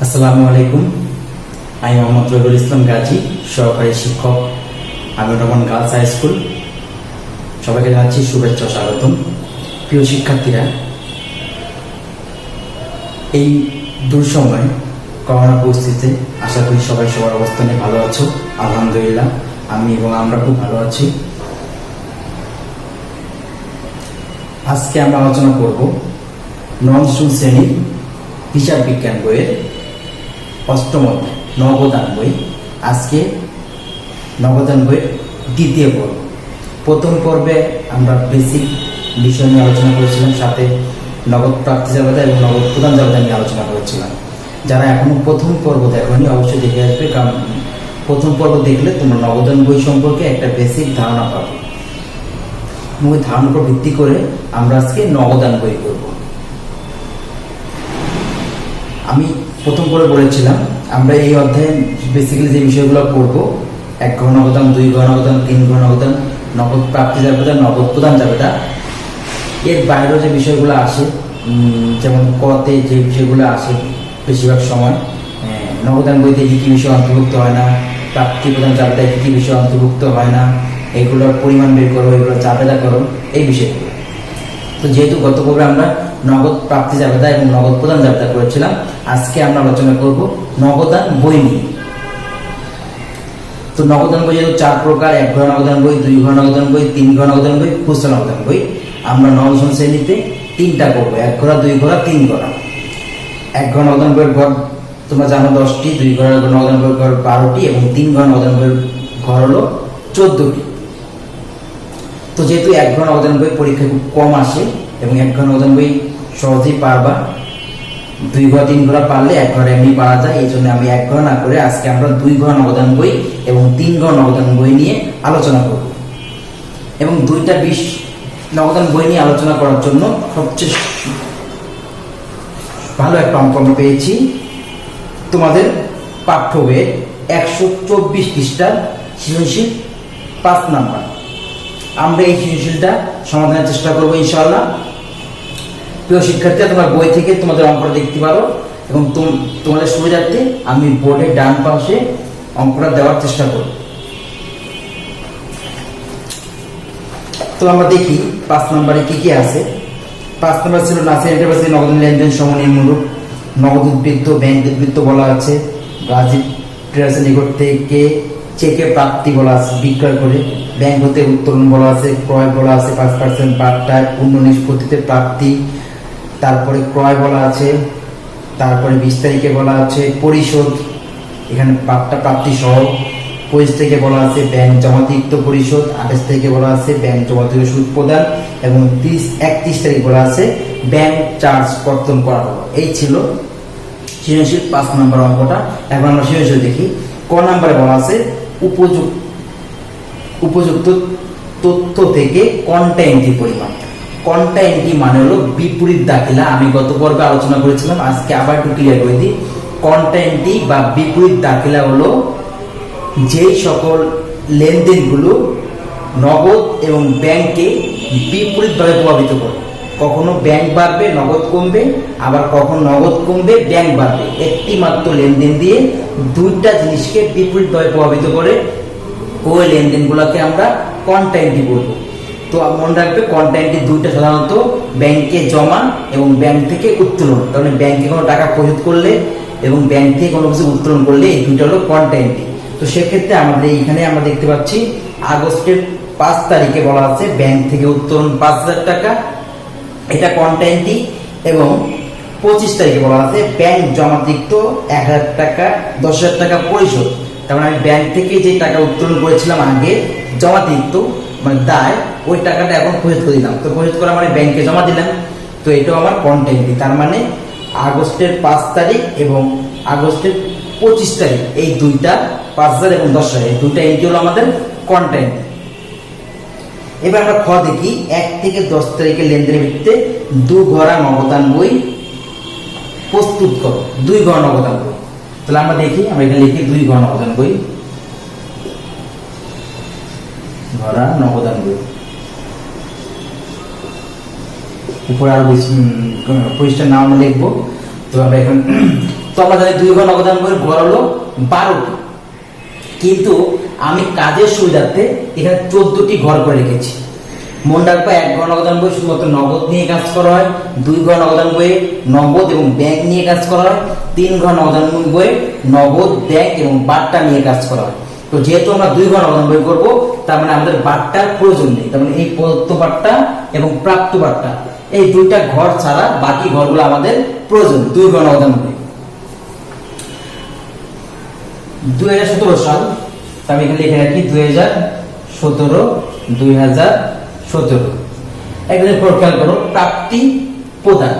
আসসালামু আলাইকুম। আমি মোহাম্মদ রবিউল ইসলাম গাজী, সহকারী শিক্ষক, আমিরগঞ্জ গার্লস হাই স্কুল। সবাইকে জানাচ্ছি শুভেচ্ছা ও স্বাগতম। প্রিয় শিক্ষার্থীরা, এই দুঃসময় করোনা পরিস্থিতিতে আশা করি সবাই সবার অবস্থানে ভালো আছো। আলহামদুলিল্লাহ, আমি এবং আমরা খুব ভালো আছি। আজকে আমরা আলোচনা করব নবম শ্রেণীর হিসাব বিজ্ঞান বইয়ের অষ্টম অধ্যায় নবদান বই। আজকে নবদান বইয়ের দ্বিতীয় পর্ব। প্রথম পর্বে আমরা বেসিক বিষয় নিয়ে আলোচনা করেছিলাম, সাথে নগদ প্রাপ্তি জাবেদা এবং নগদ প্রদান জাবেদা নিয়ে আলোচনা করেছিলাম। যারা এখনো প্রথম পর্ব দেখোনি অবশ্যই দেখে আসবে, কারণ প্রথম পর্ব দেখলে তোমরা নবদান বই সম্পর্কে একটা বেসিক ধারণা পাবে। ওই ধারণার উপর ভিত্তি করে আমরা আজকে নবদান বই করব। আমি প্রথম করে বলেছিলাম আমরা এই অধ্যায়ে বেসিক্যালি যে বিষয়গুলো পড়ব, 1 ঘ নগদান, 2 ঘ নগদান, 3 ঘ নগদান, নগদ প্রাপ্তি জাবেদা, নগদ প্রদান জাবেদা। এর বাইরেও যে বিষয়গুলো আসে, যেমন কতে যে বিষয়গুলো আসে বেশিরভাগ সময় নগদান বইতে কি কি বিষয় অন্তর্ভুক্ত হয় না, প্রাপ্তি প্রদান জাবেদায় কি কি বিষয় অন্তর্ভুক্ত হয় না, এগুলোর পরিমাণ বের করো, এগুলো জাবেদা করো, এই বিষয়গুলো। তো যেহেতু গত পর্বে আমরা নগদ প্রাপ্তি জাবেদা এবং নগদ প্রদান জাবেদা করেছিলাম, আজকে আমরা আলোচনা করব নগদান বই নিয়ে। তো নগদান বই যেহেতু 4 প্রকার, 1 ঘ নগদান বই, 2 ঘ নগদান বই, 3 ঘ নগদান বই, খুচরা নগদান বই। আমরা নবম শ্রেণীতে 3টা করবো, 1 ঘ, 2 ঘ, 3 ঘ। 1 ঘ নগদান বইয়ের ঘর তোমরা জানো 10টি, 2 ঘ নগদান বইয়ের ঘর 12টি এবং 3 ঘ নগদান বইয়ের ঘর হলো 14টি। তো যেহেতু 1 ঘ নগদান বই পরীক্ষায় খুব কম আসে এবং 1 ঘ নগদান বই সহজেই পারবা, 2 ঘ 3 ঘ পারলে 1 ঘর এমনি পারা যায়। এই জন্য আমি 1 ঘ না করে আজকে আমরা 2 ঘ নগদান বই এবং 3 ঘ নগদান বই নিয়ে আলোচনা করব। এবং 2টা নগদান বই নিয়ে আলোচনা করার জন্য সবচেয়ে ভালো একটা অঙ্ক আমরা পেয়েছি তোমাদের পাঠ্য বইয়ের 124 পৃষ্ঠার সৃজনশীল 5 নাম্বার। আমরা এই সৃজনশীলটা সমাধানের চেষ্টা করবো ইনশাআল্লাহ। প্রিয় শিক্ষার্থীরা, তোমরা বই থেকে তোমাদের অঙ্কটা দেখতে পারো এবং তোমাদের সুবিধার্থে আমি বোর্ডের ডান পাশে অঙ্কটা দেওয়ার চেষ্টা করব। তো আমরা দেখি 5 নম্বরে কি কি আছে। 5 নম্বর ছিল নাসির এন্টারপ্রাইজের নগদ লেনদেন সমনিম্নরূপ। নগদ উদ্বৃত্ত, ব্যাংক উদ্বৃত্ত বলা আছে। ব্রাজিল ট্রেডার্সের নিকট থেকে চেকে প্রাপ্তি বলা আছে, বিক্রয় করে। ব্যাংক হতে উত্তোলন বলা আছে, ক্রয় বলা আছে 5% পাট্টায় পূর্ণ নিষ্পত্তিতে প্রাপ্তি। তারপরে ক্রয় বলা আছে, তারপরে 20 তারিখে বলা আছে পরিশোধ, এখানে পাট্টা প্রাপ্তি সহ। 25 তারিখে বলা আছে ব্যাংক জমাতিরিক্ত পরিশোধ। 28 তারিখে বলা আছে ব্যাংক জমাতিরিক্ত সুদ প্রদান এবং 31 তারিখ বলা আছে ব্যাংক চার্জ কর্তন করা হলো। এই ছিল সৃজনশীল 5 নম্বর অঙ্কটা। এখন আমরা সৃজনশীল দেখি। ক নম্বরে বলা আছে উপযুক্ত তথ্য থেকে কোনটা এন্ট্রি পরিমাণ। কোনটা এন্ট্রি মানে হলো বিপরীত দাখিলা। আমি গত পর্বে আলোচনা করেছিলাম, আজকে আবার একটু ক্লিয়ার করে দিই। কোনটা এন্ট্রি বা বিপরীত দাখিলা হলো যেই সকল লেনদেনগুলো নগদ এবং ব্যাংকে বিপরীতভাবে প্রভাবিত করে। কখনো ব্যাংক বাড়বে, নগদ কমবে, আবার কখনো নগদ কমবে, ব্যাংক বাড়বে। একটি মাত্র লেনদেন দিয়ে 2টা জিনিসকে বিপরীতভাবে প্রভাবিত করে, ওই লেনদেনগুলোকে আমরা কোনটা এন্ট্রি বলবো। তো মনে রাখবে, কোনটা এন্ট্রি 2টা সাধারণত ব্যাংকে জমা এবং ব্যাংক থেকে উত্তোলন। কারণ ব্যাংকে কোনো টাকা পরিশোধ করলে এবং ব্যাংক থেকে কোনো কিছু উত্তোলন করলে এই 2টা হলো কোনটা এন্ট্রি। তো সেক্ষেত্রে আমাদের এখানে আমরা দেখতে পাচ্ছি আগস্টের 5 তারিখে বলা আছে ব্যাংক থেকে উত্তোলন 5,000 টাকা, এটা কোনটা এন্ট্রি। এবং 25 তারিখে বলা আছে ব্যাংক জমাতিরিক্ত 1,000 টাকা, 10,000 টাকা পরিশোধ। তার মানে আমি ব্যাংক থেকে যে টাকা উত্তোলন করেছিলাম আগে জমাতিরিক্ত মানে দায়, ওই টাকাটা এখন পরিশোধ করে দিলাম। তো পরিশোধ করা মানে ব্যাংকে জমা দিলাম, তো এটাও আমার কোনটা এন্ট্রি। তার মানে আগস্টের 5 তারিখ এবং আগস্টের 25 তারিখ এই 2টা 5,000 এবং 10,000 এই 2টা এন্ট্রি হলো আমাদের কোনটা এন্ট্রি। এবার আমরা খ দেখি। 1 থেকে 10 তারিখের লেনদেনের ভিত্তিতে 2 ঘ নগদান বই প্রস্তুত করো। 2 ঘ নগদান বই। তাহলে আমরা দেখি, আমরা এখানে লিখি 2 ঘ নগদান বই, ঘরা নগদান বই। উপরে আরো পরিষ্কার নাম লিখবো। তো আমরা এখন তো আমরা জানি 2 ঘর নগদান বইয়ের ঘর হলো 12টি, কিন্তু আমি কাজের সুবিধার্থে এখানে 14টি ঘর করে রেখেছি। মনে রাখবো 1 ঘর নগদান বই শুধুমাত্র নগদ নিয়ে কাজ করা হয়, 2 ঘর নগদান বইয়ে নগদ এবং ব্যাংক নিয়ে কাজ করা হয়, 3 ঘর নগদান বইয়ে নগদ, ব্যাংক এবং বাট্টা নিয়ে কাজ করা হয়। তো যেহেতু আমরা 2 ঘর নগদান বই করবো, তার মানে আমাদের বাট্টার প্রয়োজন নেই। তার মানে এই প্রদত্ত বাট্টা এবং প্রাপ্ত বাট্টা এই দুইটা ঘর ছাড়া বাকি ঘরগুলো আমাদের প্রয়োজন 2 ঘর নগদান বই। 2017 সাল, আমি এখানে লিখে রাখি 2017 একদিন পর খেয়াল করো, প্রাপ্তি প্রদান।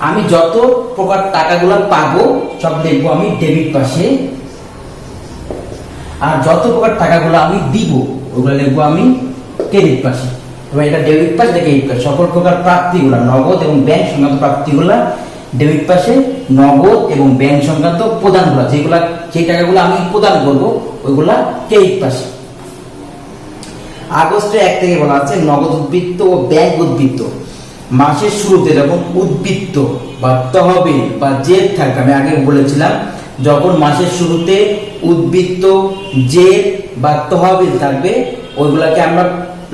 আমি যত প্রকার টাকাগুলো পাবো সব লিখবো আমি ডেবিট পাশে, আর যত প্রকার টাকাগুলো আমি দিব ওগুলো লিখবো আমি ক্রেডিট পাশে। এবার এটা ডেবিট পাশ, এটা ক্রেডিট পাশ। সকল প্রকার প্রাপ্তিগুলো নগদ এবং ব্যাংক সংক্রান্ত প্রাপ্তিগুলো ডেবিট পাশে, নগদ এবং ব্যাংক সংক্রান্ত প্রদানগুলো যে টাকাগুলো আমি প্রদান করব ওইগুলা ক্রেডিট পাশে। আগস্টের 1 থেকে বলা আছে নগদ উদ্বৃত্ত ও ব্যাংক উদ্বৃত্ত মাসের শুরুতে যখন উদ্বৃত্ত বা তহবিল বা জেদ থাকে, আমি আগে বলেছিলাম যখন মাসের শুরুতে উদ্বৃত্ত, জেদ বা তহবিল থাকবে ওইগুলাকে আমরা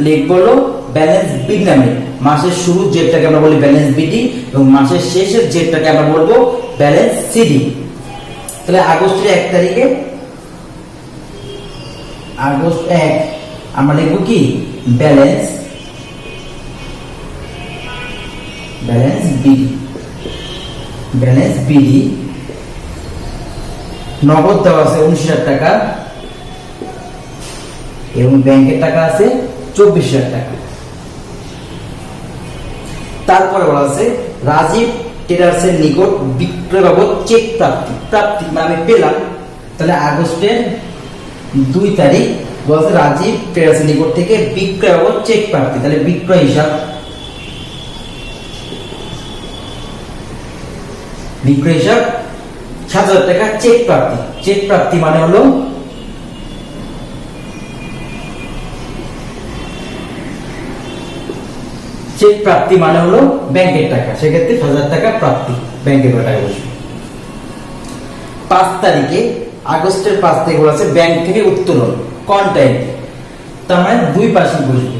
লিখব হলো ব্যালেন্স বিড নামে। মাসের শুরুর জেডটাকে আমরা বলি ব্যালেন্স বিডি এবং মাসের শেষের জেডটাকে আমরা বলবো ব্যালেন্স সিডি। তাহলে আগস্টের 1 তারিখে, আগস্ট 1 আমরা লিখব কি ব্যালেন্স বিডি। নগদ দেওয়া আছে 19,000 টাকা এবং ব্যাংকের টাকা আছে 24,000 টাকা। তারপরে বলা আছে রাজীব ট্রেডার্সের নিকট বিক্রয় বাবদ চেক প্রাপ্তি মানে আমি পেলাম। তাহলে আগস্টের 2 তারিখ বলছে রাজীব ট্রেডার্সের নিকট থেকে বিক্রয় বাবদ চেক প্রাপ্তি। তাহলে বিক্রয় হিসাব, 7,000 টাকা চেক প্রাপ্তি মানে হলো ব্যাংকের টাকা, সেক্ষেত্রে 7,000 টাকা প্রাপ্তি, ব্যাংকের টাকা বসবে। 5 তারিখে, আগস্টের 5 তারিখে বলা আছে ব্যাংক থেকে উত্তোলন কন্টাইন, তার মানে 2 পাশে বসবে।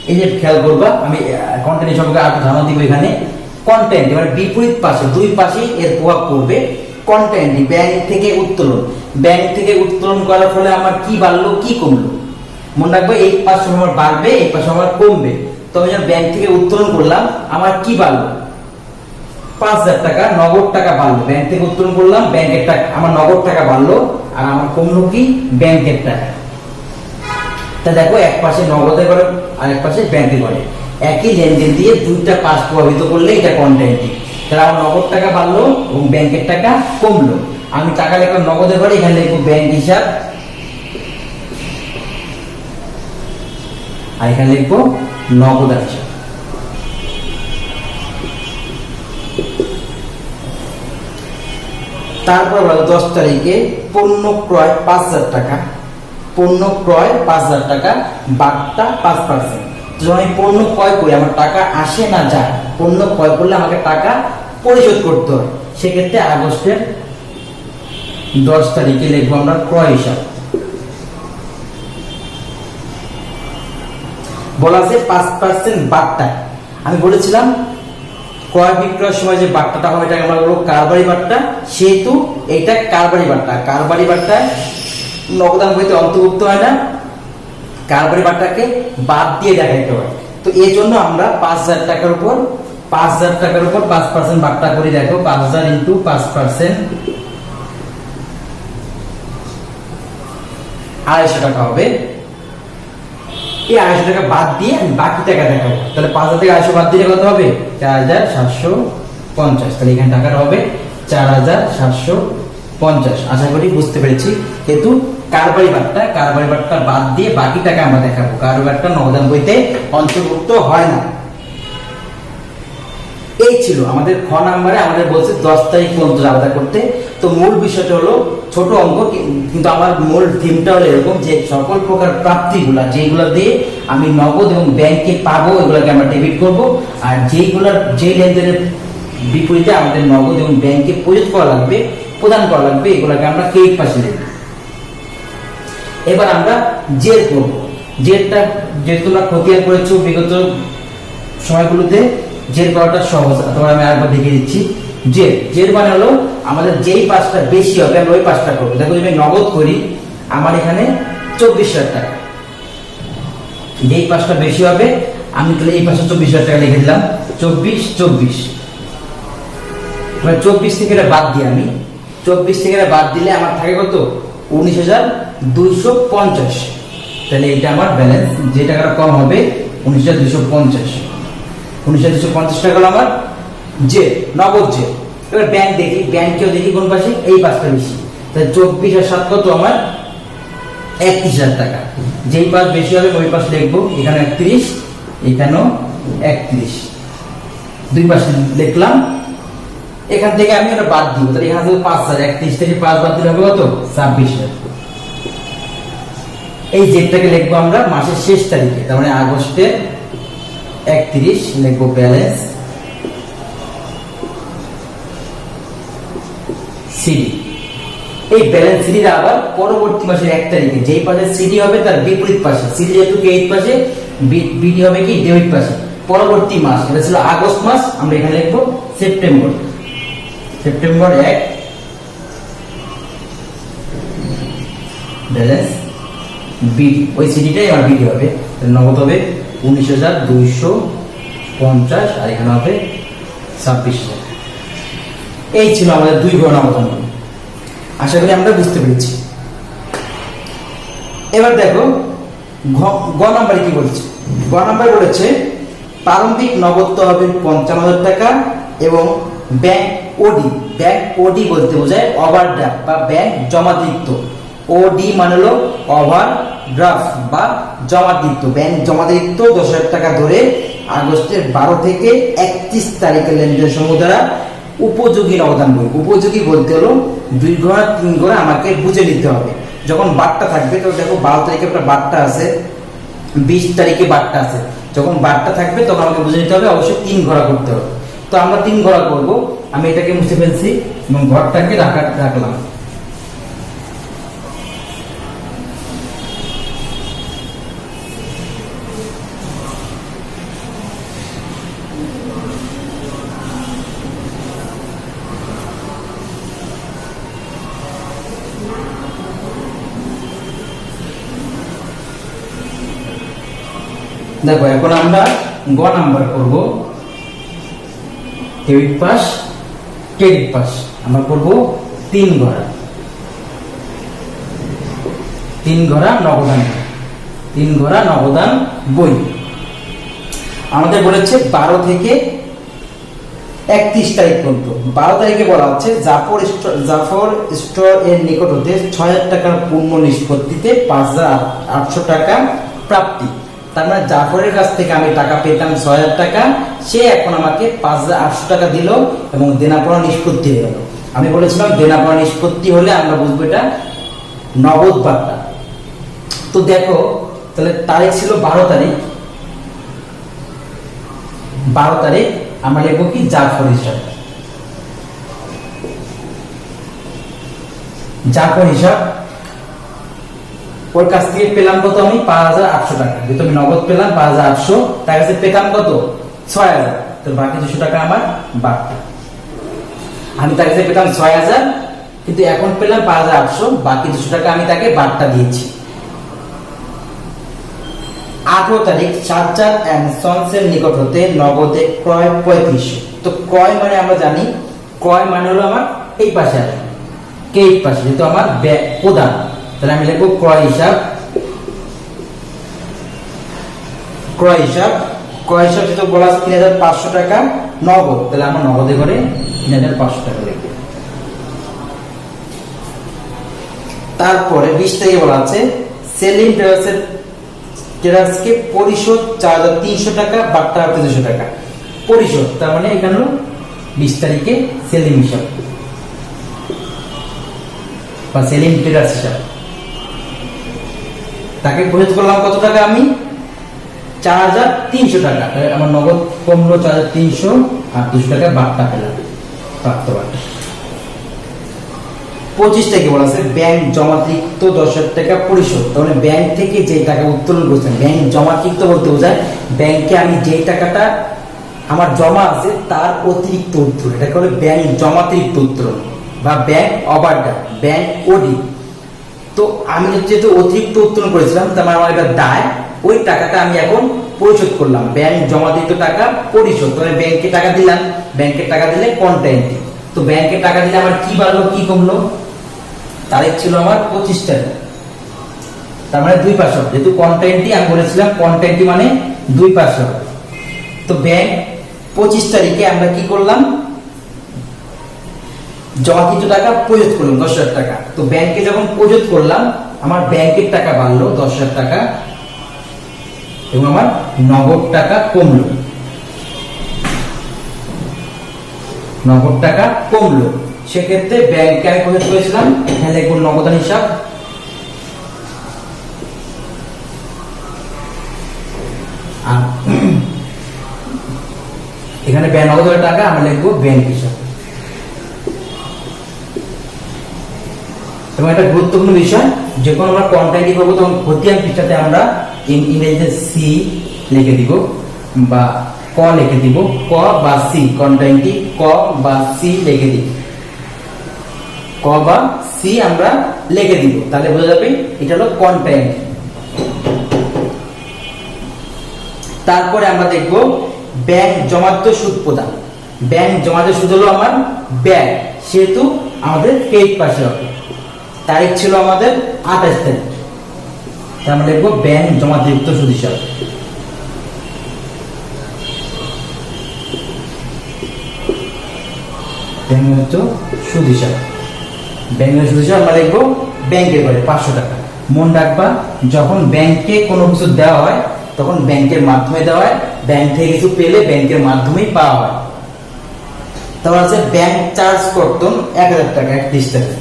এই যে খেয়াল করবা, আমি কন্টাইন সম্পর্কে আরো ধারণা দিব। এখানে কন্টাইন মানে বিপরীত পাশে, 2 পাশে এর প্রভাব পড়বে। কন্টাইন ব্যাংক থেকে উত্তোলন করার ফলে আমার কি বাড়লো কি কমলো, মনে রাখবে এই পাশে আমার বাড়বে, এই পাশে আমার কমবে। তো আমি যখন ব্যাংক থেকে উত্তোলন করলাম আমার কি বাড়লো, 5,000 টাকা নগদ টাকা বাড়লো। ব্যাংক থেকে উত্তোলন করলাম, ব্যাংকের টাকা, আমার নগদ টাকা বাড়লো, আর আমার কমলো কি ব্যাংকের টাকা। তা দেখো এক পাশে নগদে করে আর এক পাশে ব্যাংকে করে, একই লেনদেন দিয়ে 2টা পাশ প্রভাবিত করলে এটা কন্টাইনটি। তাহলে আমার নগদ টাকা বাড়লো এবং ব্যাংকের টাকা কমলো। আমি টাকা লিখলাম নগদে করে, এখানে লিখবো ব্যাংক হিসাব, আর এখানে লিখবো নগদ হিসাব। তারপর 10 তারিখে পণ্য ক্রয় 5,000 টাকা, বাট্টা 5%। যখন আমি পণ্য ক্রয় করি আমার টাকা আসে না যায়, পণ্য ক্রয় করলে আমাকে টাকা পরিশোধ করতে হয়, সেক্ষেত্রে আগস্টের 10 তারিখে লিখবো আমরা ক্রয় হিসাব। বলা আছে 5% বাট্টা। আমি বলেছিলাম ক্রয় বিক্রয়ের সময় যে বাট্টাটা হবে এটাকে আমরা বলবো কারবারি বাট্টা, সেহেতু এটা কারবারি বাট্টা নগদান বইতে অন্তর্ভুক্ত হয় না, কারবারি বাট্টাকে বাদ দিয়ে দেখাইতে হয়। তো এই জন্য আমরা 5,000 টাকার উপর 5% বাট্টা করি। দেখো 5,000 ইন্টু 5%, 250 টাকা হবে। এই 250 টাকা বাদ দিয়ে আমি বাকি টাকা দেখাবো। তাহলে 5,000 থেকে 250 বাদ দিলে কত হবে, 4,750। তাহলে এখানে টাকাটা হবে 4,750। আশা করি বুঝতে পেরেছি। কিন্তু কারবারি বাট্টা বাদ দিয়ে বাকি টাকা আমরা দেখাবো। কারবারি বাট্টা নগদান বইতে অন্তর্ভুক্ত হয় না। এই ছিল আমাদের খ নাম্বারে, আমাদের বলছে 10 তারিখ পর্যন্ত আলাদা করতে। তো মূল বিষয়টা হলো ছোট অঙ্ক, কিন্তু আমার মূল থিমটা হলো এরকম যে সকল প্রকার প্রাপ্তিগুলা যেগুলো দিয়ে আমি নগদ এবং ব্যাংকে পাবো এগুলোকে আমরা ডেবিট করব, আর যে লেনদেনের বিপরীতে আমাদের নগদ এবং ব্যাংকে পরিশোধ করা লাগবে প্রদান করা লাগবে, এগুলোকে আমরা ক্রেডিট পাশে লিখব। এবার আমরা জের করব। জেরটা যেহেতু তোমরা খতিয়ান করেছো বিগত সময়গুলোতে, জের করাটা সহজ। তোমরা আমি আরেকবার দেখিয়ে দিচ্ছি। জের মানে হলো আমাদের যেই পাঁচটা বেশি হবে আমরা ওই পাঁচটা করবো। দেখো যদি আমি নগদ করি, আমার এখানে 24,000 টাকা, যেই পাঁচটা বেশি হবে আমি তাহলে এই পাশে 24,000 টাকা লিখে দিলাম। 24 24 থেকে এটা বাদ দিই আমি, 24 থেকে এটা বাদ দিলে আমার থাকে কত? 19,250। তাহলে এটা আমার ব্যালেন্স, যে টাকাটা কম হবে 19,250। 19,250 টাকা হলো আমার যে নগদ যে। এবার ব্যাংক দেখি, ব্যাংকেও দেখি কোন পাশে, এই পাশটা বেশি। তাহলে 24 আর 7 কত? আমার 31,000 টাকা। যেই পাশ বেশি হবে ওই পাশ লিখবো। এখানে 31, এখানেও 31, দুই পাশে লিখলাম। এখান থেকে আমি ওটা বাদ দিব, তাহলে এখানে 5,000, 31 থেকে 5 বাদ দিলে হবে কত? 26,000। এই জেটটাকে লিখবো আমরা মাসের শেষ তারিখে, তার মানে আগস্টের 31 লিখবো ব্যালেন্স সিডি। এই ব্যালেন্স সিডিটা আবার পরবর্তী মাসের 1 তারিখে যেই পাশে সিডি হবে তার বিপরীত পাশে, সিডি যেহেতু ক্রেডিট পাশে, বিডি হবে কি ডেবিট পাশে, পরবর্তী মাস। এটা ছিল আগস্ট মাস, আমরা এখানে লিখবো সেপ্টেম্বর। সেপ্টেম্বর 1 ব্যালেন্স বিডি, ওই সিডিটাই আমার বিডি হবে। নগদ হবে 19,250 আর এখানে হবে 26,000। এই ছিল আমাদের 2 ঘর নগদ। আশা করি আমরা বুঝতে পেরেছি। এবার দেখো গ নাম্বারে কি বলছে। গ নাম্বার বলেছে প্রারম্ভিক নগদ তহবিল 55,000 টাকা এবং ব্যাংক ওডি। ব্যাংক ওডি বলতে বোঝায় ওভারড্রাফট বা ব্যাংক জমাতিরিক্ত। ওডি মানে হলো ওভারড্রাফট বা জমাতিরিক্ত। ব্যাংক জমাতিরিক্ত 10,000 টাকা ধরে আগস্টের 12 থেকে 31 তারিখের লেনদেন সমূহ দ্বারা উপযোগী নগদান বই। উপযোগী বলতে হলো 2 ঘোড়া 3 ঘোড়া আমাকে বুঝে নিতে হবে। যখন বারটা থাকবে, তো দেখো 12 তারিখে একটা বারটা আছে, 20 তারিখে বারটা আছে, যখন বারটা থাকবে তখন আমাকে বুঝে নিতে হবে অবশ্যই 3 ঘোড়া করতে হবে। তো আমরা 3 ঘোড়া করব। আমি এটাকে মুছে ফেলছি এবং ঘরটাকে রাখলাম। দেখো এখন আমরা গ নাম্বার করব। ডেবিট পাস, ক্রেডিট পাস আমরা করব 3 ঘোড়া। 3 ঘোড়া নগদান, 3 ঘোড়া নগদান বই। আমাদের বলেছে 12 থেকে 31 তারিখ পর্যন্ত। 12 তারিখে বলা হচ্ছে জাফর স্টোর এর নিকট হতে 6,000 টাকার পূর্ণ নিষ্পত্তিতে 5,800 টাকা প্রাপ্তি। তার মানে জাফরের কাছ থেকে আমি টাকা পেতাম 6,000 টাকা, সে এখন আমাকে 5,800 টাকা দিল এবং দেনাপনা নিষ্পত্তি হয়ে গেল। আমি বলেছিলাম দেনাপনা নিষ্পত্তি হলে আমরা বুঝবো এটা নগদ বার্তা। তো দেখো তাহলে তারিখ ছিল 12 তারিখ। 12 তারিখ আমরা লিখবো কি জাফর হিসাব। জাফর হিসাব ওর কাছ থেকে পেলাম কত? আমি 5,800 টাকা। যেহেতু আমি নগদ পেলাম 5,800, তার কাছে পেতাম কত? 6,000। তো বাকি 200 টাকা আমার বাড়তি। আমি তার কাছে পেতাম 6,000, কিন্তু এখন পেলাম 5,800, বাকি 200 টাকা আমি তাকে বাড়তা দিয়েছি। 18 তারিখ সাজ্জাদ এন্ড সন্স এর নিকট হতে নগদে ক্রয় 3500। তো ক্রয় মানে আমরা জানি, ক্রয় মানে হলো আমার এই পাশে আসবে, ক্রেডিট পাশে, যেহেতু আমার প্রদান। তাহলে আমি লিখবো ক্রয় হিসাব। ক্রয় হিসাব, ক্রয় হিসাব যেহেতু বলা আছে 3,500 টাকা নগদ, তাহলে আমরা নগদে করে 3,500 টাকা লিখবো। তারপরে 20 তারিখে বলা আছে সেলিং ট্রেডার্সকে পরিশোধ 4,300 টাকা, বার্তা 200 টাকা পরিশোধ। তার মানে এখানে 20 তারিখে সেলিং হিসাব বা সেলিং ট্রেডার্স হিসাব। তাকে পরিশোধ করলাম কত টাকা? আমি 4,300 টাকা। আমার নগদ কমলো 4,300 আর 200 টাকা বার্তা পেলাম, প্রাপ্ত বার্তা। 25 বলা আছে ব্যাংক জমাতিরিক্ত 10,000 টাকা পরিশোধ। তাহলে ব্যাংক থেকে যে টাকা উত্তোলন করেছেন, ব্যাংক জমাতিরিক্ত বলতে বোঝায় ব্যাংকে আমি যে টাকাটা আমার জমা আছে তার অতিরিক্ত উত্তোলন, এটাকে বলে ব্যাংক জমাতিরিক্ত উত্তোলন বা ব্যাংক ওভারড্রাফট, ব্যাংক ওডি। তো আমি যেহেতু অতিরিক্ত উত্তোলন করেছিলাম তার মানে আমার এটা দায়, ওই টাকাটা আমি এখন পরিশোধ করলাম, ব্যাংক জমাতিরিক্ত টাকা পরিশোধ। তাহলে ব্যাংকে টাকা দিলাম, ব্যাংকে টাকা দিলে কন্টাইনটি। তো ব্যাংকে টাকা দিলে আমার কি বাড়লো কি কমলো? তারিখ ছিল আমার 25 তারিখ, তার মানে 2%। যেহেতু কন্টাইনটি আমি বলেছিলাম কন্টাইনটি মানে 2%। তো ব্যাংক 25 তারিখে আমরা কি করলাম? জমাকৃত টাকা পরিশোধ করলাম 10,000 টাকা। তো ব্যাংকে যখন পরিশোধ করলাম আমার ব্যাংকের টাকা বাড়লো 10,000 টাকা এবং আমার নগদ টাকা কমলো, নগদ টাকা কমলো। সেক্ষেত্রে ব্যাংকে আমি পরিশোধ করেছিলাম, এখানে লিখবো নগদান হিসাব, আর এখানে নগদ টাকা আমরা লিখবো ব্যাংক হিসাব। এবং একটা গুরুত্বপূর্ণ বিষয়, যখন আমরা কন্টাইনটি করবো তখন খতিয়ান পৃষ্ঠাতে আমরা ইংরেজিতে সি লিখে দিব বা ক লিখে দিব, ক বা সি, কন্টাইনটি ক বা সি লিখে দিব, ক বা সি আমরা লিখে দিব, তাহলে বোঝা যাবে এটা হলো কন্টাইনটি। তারপরে আমরা দেখব ব্যাংক জমাদ্য সুদ প্রদান। ব্যাংক জমাদ্য সুদ হলো আমার ব্যয়, সেহেতু আমাদের ক্রেডিট পাশে হবে। তারিখ ছিল আমাদের 28 তারিখ, আমরা লিখবো ব্যাংক জমাতিরিক্ত সুদ হিসাব। সুদ হিসাব, ব্যাংকের সুদ হিসাব আমরা লিখবো ব্যাংকের করে 500 টাকা। মনে রাখবা যখন ব্যাংকে কোনো কিছু দেওয়া হয় তখন ব্যাংকের মাধ্যমে দেওয়া হয়, ব্যাংক থেকে কিছু পেলে ব্যাংকের মাধ্যমেই পাওয়া হয়। তারপর আছে ব্যাংক চার্জ কর্তন 1000 টাকা 31 টাকা।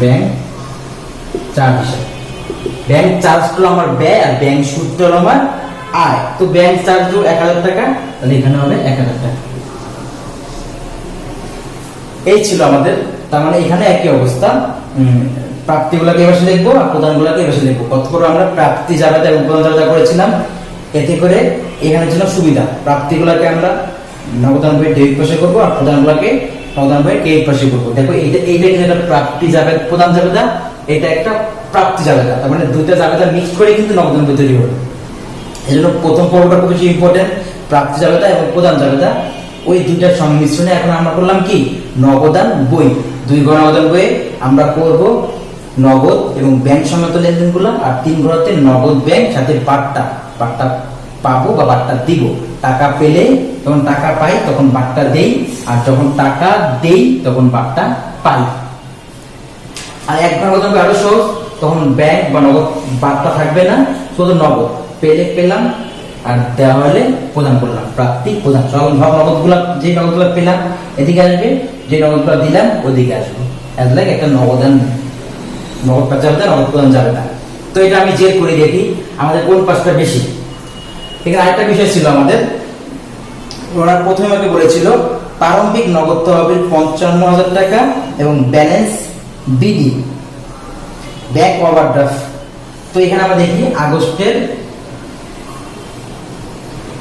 ব্যাংক চার্জ হিসাব, ব্যাংক চার্জ হলো আমার ব্যয় আর ব্যাংক সুদ হলো আমার আয়। তো ব্যাংক চার্জ হলো 1000 টাকা, তাহলে এখানে হবে 1000 টাকা। এই ছিল আমাদের, তার মানে এখানে একই অবস্থা, প্রাপ্তিগুলোকে এবার লিখবো আর প্রদানগুলোকে এবার লিখবো। কত করে আমরা প্রাপ্তি জাবেদা এবং প্রদান জাবেদা করেছিলাম, এতে করে এখানে ছিল সুবিধা, প্রাপ্তিগুলোকে আমরা নগদান বই ডেবিট পাশে করবো আর প্রদানগুলোকে নগদান বই ক্রেডিট পাশে করবো। দেখো এইটা কিন্তু একটা প্রাপ্তি জাবেদা, প্রদান জাবেদা, এটা একটা প্রাপ্তি জাবেদা, তার মানে দুইটা জাবেদা মিক্স করে কিন্তু নগদান বই তৈরি হবে। এই জন্য প্রথম পর্বটা খুব বেশি ইম্পর্টেন্ট, প্রাপ্তি জাবেদা এবং প্রদান জাবেদা, ওই দুইটার সংমিশ্রণে এখন আমরা করলাম কি নগদান বই। 2 ঘর নগদান বইয়ে আমরা করব নগদ এবং ব্যাংক সংক্রান্ত লেনদেনগুলো, আর 3 ঘরতে নগদ ব্যাংক সাথে বাট্টা পাবো বা বাট্টা দিব। টাকা পেলে যখন টাকা পাই তখন বাট্টা দেই, আর যখন টাকা দেই তখন বাট্টা পাই। আর 1 ঘর নগদান বই আরো সহজ, তখন ব্যাংক বা নগদ বাট্টা থাকবে না, শুধু নগদ পেলে পেলাম আর দেওয়া হলে প্রদান করলাম, প্রাপ্তি প্রদান। সব নগদগুলো, যে নগদগুলো পেলাম এদিকে আসবে, যে নগদগুলো দিলাম ওদিকে আসবে, একটা নগদান, নগদ পাওয়া যাবে না, নগদ প্রদান যাবে না। তো এটা আমি জের করে দেখি আমাদের কোন পাঁচটা বেশি। এখানে আরেকটা বিষয় ছিল আমাদের, ওরা প্রথমে আমাকে বলেছিল প্রারম্ভিক নগদ তহবিল 55,000 টাকা এবং ব্যালেন্স বিডি ব্যাংক ওভারড্রাফট। তো এখানে আমরা দেখি আগস্টের,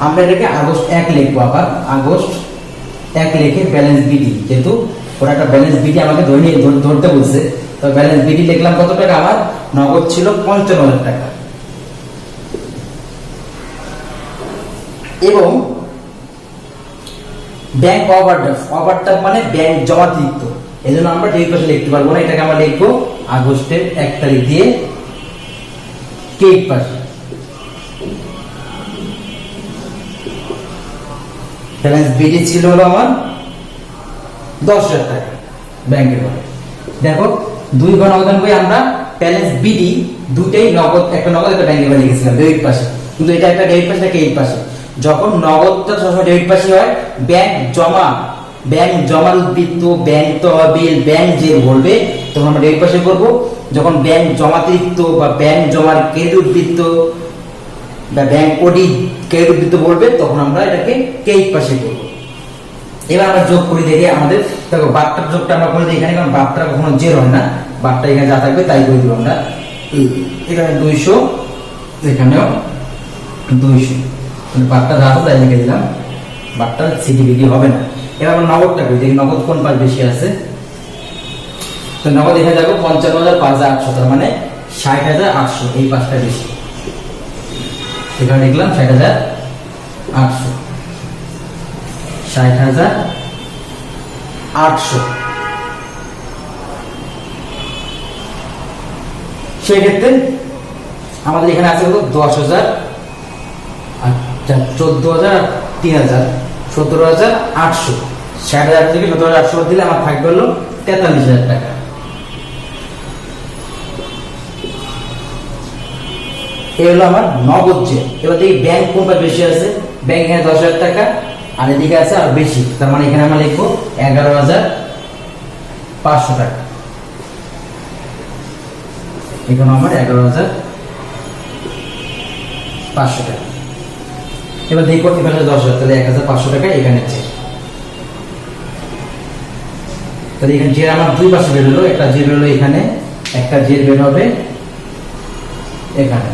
আমরা এটাকে আগস্ট 1 লিখবো, আবার আগস্ট 1 লিখে ব্যালেন্স বিডি, যেহেতু ওরা একটা ব্যালেন্স বিডি আমাকে ধরতে বলছে, তো ব্যালেন্স বিডি লিখলাম কত টাকা, আমার নগদ ছিল 55,000 টাকা এবং ব্যাংক ওভারড্রাফট মানে ব্যাংক জমাতিরিক্ত, এই জন্য আমরা ডেবিট পাশে লিখতে পারবো না, এটাকে আমরা লিখবো আগস্টের 1 তারিখ দিয়ে ক্রেডিট পাশে। ব্যালেন্স বিডি ছিল হলো আমার 10,000 টাকা ব্যাংকের করে। দেখো 2 ঘর নগদান বই আমরা ব্যালেন্স বিডি দুটেই নগদ, একটা নগদ একটা ব্যাংকের করে লিখেছিলাম ডেবিট পাশে, কিন্তু এটা একটা ডেবিট পাশে, ক্রেডিট পাশে। যখন নগদটা সবসময় ডেবিট পাশে হয়, ব্যাংক জমার উদ্বৃত্ত, ব্যাংক তহবিল, ব্যাংক যে বলবে তখন আমরা ডেবিট পাশে করব। যখন ব্যাংক জমাতিরিক্ত বা ব্যাংক জমার ক্রেডিট উদ্বৃত্ত বা ব্যাংক ওডি ক্রেডিট উদ্বৃত্ত বলবে তখন আমরা এটাকে ক্রেডিট পাশে করব। এবার আমরা যোগ করি দেখি আমাদের, দেখো বারটার যোগটা আমরা করে দিই এখানে, কারণ বারটা কখনো জেরো হয় না, বারটা এখানে যা থাকবে তাই করে দিব আমরা। এখানে 200, এখানেও 200, বারটা যা আছে তাই লিখে দিলাম, বারটা সিডিবিডি হবে না। এবার আমরা নগদটা করি দেখি নগদ কোন পাশ বেশি আছে। তো নগদ এখানে যাবো 55,500, তার মানে 60,800, এই পাঁচটা বেশি। এখানে লিখলাম 60,800, 60,800। সেক্ষেত্রে আমাদের এখানে আছে কত, 10,000, আচ্ছা 14,000, 3,000, 17,800। 60,000 থেকে 17,800 দিলে আমার থাকবে হলো 43,000 টাকা। এই হলো আমার নগদ যে। এবার দেখি ব্যাংক কোনটা বেশি আছে, ব্যাংক এখানে 10,000 টাকা, আর এদিকে আছে আর বেশি, তার মানে এখানে আমরা লিখবো 11,500 টাকা। এখানে আমার 11,500 টাকা। এবার দেখবো এখানে 10,000, তাহলে 1,500 টাকা এখানে আছে। তাহলে এখানে জের আমার দুই পাশে বের হলো, একটা জের বের হলো এখানে, একটা জের বের হবে এখানে।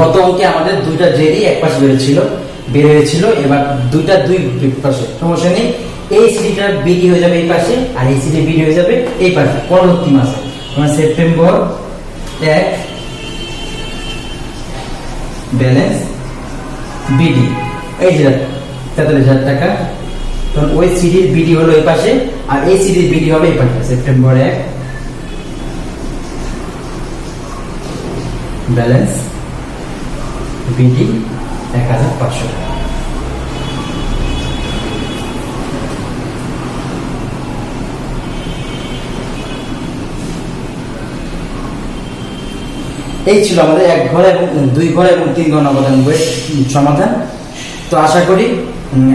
গত অঙ্কে আমাদের দুইটা জেরই এক পাশে বের হয়েছিল, এবার দুইটা দুই পাশে, সমস্যা নেই। এই সিডিটা বিডি হয়ে যাবে এই পাশে, আর এই সিডি বিডি হয়ে যাবে এই পাশে পরবর্তী মাসে। মানে সেপ্টেম্বর 1 ব্যালেন্স বিডি, এই যে 43,000 টাকা। কারণ ওই সিডির বিডি হলো এই পাশে, আর এই সিডির বিডি হবে এই পাশে। সেপ্টেম্বর 1 ব্যালেন্স বিডি 1,500 টাকা। এই ছিল আমাদের এক ঘর এবং দুই ঘর এবং তিন ঘর নগদান বইয়ের সমাধান। তো আশা করি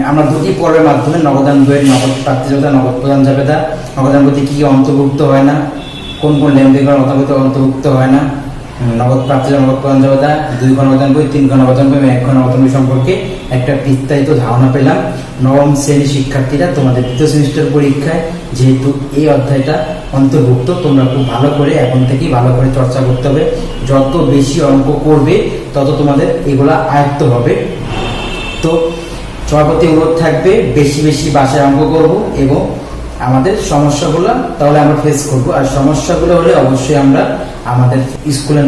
আমরা দুটি পর্বের মাধ্যমে নগদান বইয়ের নগদ প্রাপ্তিযোগ্যতা, নগদ প্রদান জাবেদা, নগদান বইতে কি কি অন্তর্ভুক্ত হয় না, কোন কোন লেনদেন অন্তর্ভুক্ত হয় না, নগদ প্রাপ্তিযোগ্য, নগদ প্রদান জাবেদা, দুই ঘর নগদান বই, তিন ঘর নগদান বই এবং এক ঘর নগদান বই সম্পর্কে একটা বিস্তারিত ধারণা পেলাম। নবম শ্রেণীর শিক্ষার্থীরা তোমাদের দ্বিতীয় সেমিস্টার পরীক্ষায় যেহেতু এই অধ্যায়টা অন্তর্ভুক্ত, তোমরা খুব ভালো করে এখন থেকেই ভালো করে চর্চা করতে হবে। যত বেশি অঙ্ক করবে তত তোমাদের এগুলা আয়ত্ত হবে। তো সবার প্রতি অনুরোধ থাকবে বেশি বেশি বাসায় অঙ্ক করব এবং আমাদের সমস্যাগুলো তাহলে আমরা ফেস করব। আর সমস্যাগুলো হলে অবশ্যই আমরা আমাদের স্কুলের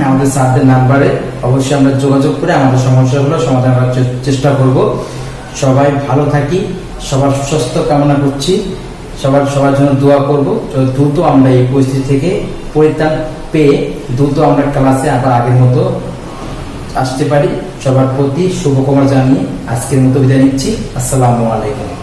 আমাদের স্যারদের নাম্বারে অবশ্যই আমরা যোগাযোগ করে আমাদের সমস্যাগুলো সমাধান করার চেষ্টা করব। সবাই ভালো থাকি, সবার সুস্বাস্থ্য কামনা করছি, সবার জন্য দোয়া করব। দ্রুত আমরা এই পরিস্থিতি থেকে পরিত্রাণ পেয়ে দ্রুত আমরা ক্লাসে আবার আগের মতো আসতে পারি। সবার প্রতি শুভকামনা জানিয়ে আজকের মতো বিদায় নিচ্ছি। আসসালামু আলাইকুম।